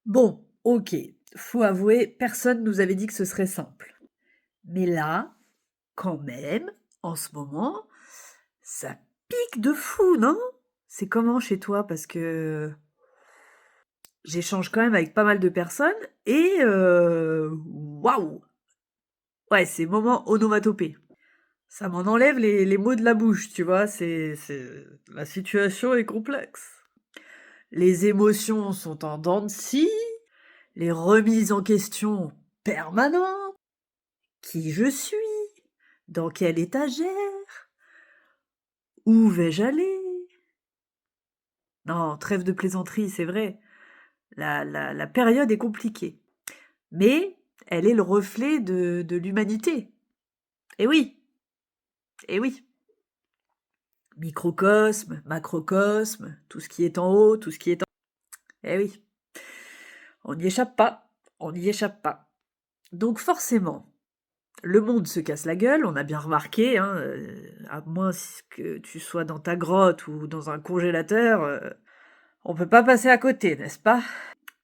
Bon, OK, faut avouer, personne nous avait dit que ce serait simple. Mais là, quand même, en ce moment, ça pique de fou, non? C'est comment chez toi? Parce que j'échange quand même avec pas mal de personnes et waouh! Ouais, c'est moment onomatopée. Ça m'en enlève les mots de la bouche, tu vois? La situation est complexe. Les émotions sont en dents de scie, les remises en question permanentes. Qui je suis? Dans quelle étagère? Où vais-je aller? Non, trêve de plaisanterie, c'est vrai. La période est compliquée. Mais elle est le reflet de l'humanité. Eh oui, eh oui. Microcosme, macrocosme, tout ce qui est en haut, tout ce qui est en... Eh oui, on n'y échappe pas, on n'y échappe pas. Donc forcément, le monde se casse la gueule, on a bien remarqué, hein, à moins que tu sois dans ta grotte ou dans un congélateur, on peut pas passer à côté, n'est-ce pas?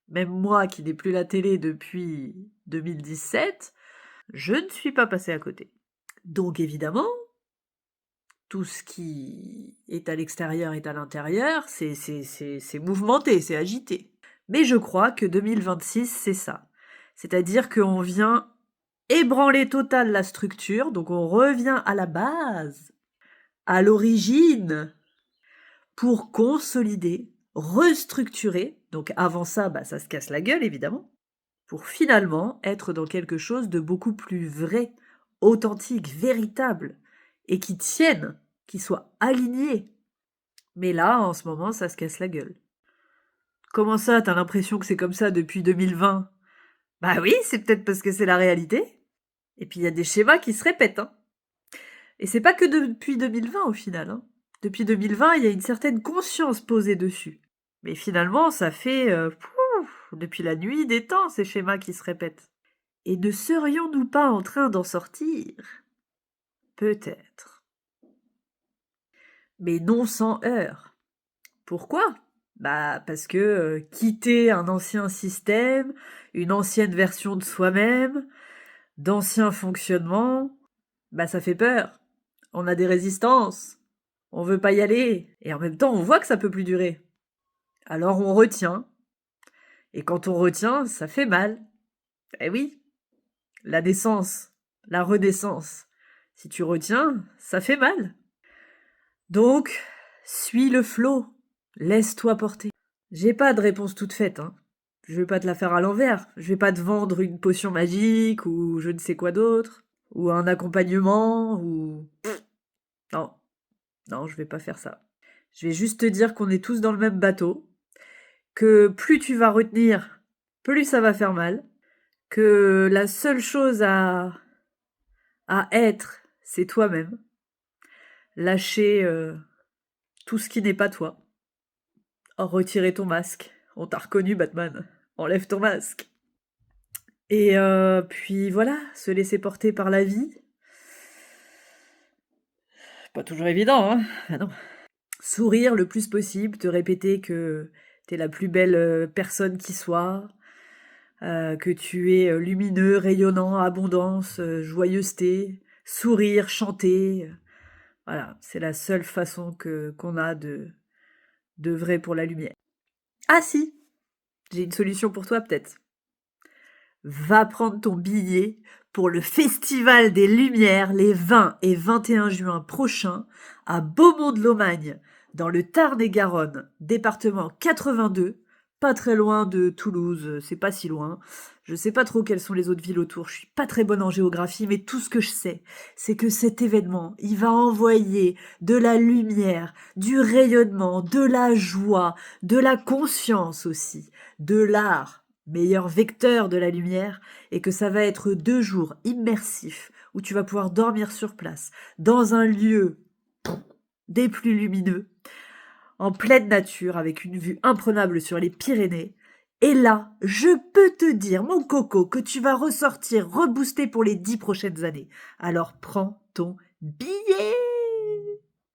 Même moi qui n'ai plus la télé depuis 2017, je ne suis pas passée à côté. Donc évidemment, tout ce qui est à l'extérieur est à l'intérieur, c'est mouvementé, c'est agité. Mais je crois que 2026, c'est ça. C'est-à-dire qu'on vient ébranler total la structure, donc on revient à la base, à l'origine, pour consolider, restructurer, donc avant ça, ça se casse la gueule évidemment, pour finalement être dans quelque chose de beaucoup plus vrai, authentique, véritable, et qui tienne, qui soit aligné. Mais là, en ce moment, ça se casse la gueule. Comment ça, t'as l'impression que c'est comme ça depuis 2020? Bah oui, c'est peut-être parce que c'est la réalité. Et puis il y a des schémas qui se répètent, hein. Et c'est pas que depuis 2020 au final, hein. Depuis 2020, il y a une certaine conscience posée dessus. Mais finalement, ça fait depuis la nuit des temps, ces schémas qui se répètent. Et ne serions-nous pas en train d'en sortir? Peut-être. Mais non sans heurts. Pourquoi? Parce que quitter un ancien système, une ancienne version de soi-même, d'anciens fonctionnements, ça fait peur. On a des résistances. On veut pas y aller. Et en même temps, on voit que ça peut plus durer. Alors on retient. Et quand on retient, ça fait mal. Eh oui, la naissance, la renaissance. Si tu retiens, ça fait mal. Donc, suis le flot. Laisse-toi porter. J'ai pas de réponse toute faite, hein. Je vais pas te la faire à l'envers. Je vais pas te vendre une potion magique ou je ne sais quoi d'autre. Ou un accompagnement ou... Non, non, je vais pas faire ça. Je vais juste te dire qu'on est tous dans le même bateau, que plus tu vas retenir, plus ça va faire mal, que la seule chose à être, c'est toi-même. Lâcher tout ce qui n'est pas toi. Retirer ton masque. On t'a reconnu, Batman. Enlève ton masque. Et puis voilà, se laisser porter par la vie. Pas toujours évident, hein? Ah non. Sourire le plus possible, te répéter que t'es la plus belle personne qui soit, que tu es lumineux, rayonnant, abondance, joyeuseté, sourire, chanter. Voilà, c'est la seule façon qu'on a de vrai pour la lumière. Ah si, j'ai une solution pour toi peut-être. Va prendre ton billet pour le Festival des Lumières les 20 et 21 juin prochains à Beaumont-de-Lomagne, dans le Tarn-et-Garonne, département 82, pas très loin de Toulouse, c'est pas si loin. Je sais pas trop quelles sont les autres villes autour, je suis pas très bonne en géographie, mais tout ce que je sais, c'est que cet événement, il va envoyer de la lumière, du rayonnement, de la joie, de la conscience aussi, de l'art, meilleur vecteur de la lumière, et que ça va être 2 jours immersifs où tu vas pouvoir dormir sur place, dans un lieu des plus lumineux, en pleine nature, avec une vue imprenable sur les Pyrénées. Et là, je peux te dire, mon coco, que tu vas ressortir reboosté pour les 10 prochaines années. Alors prends ton billet.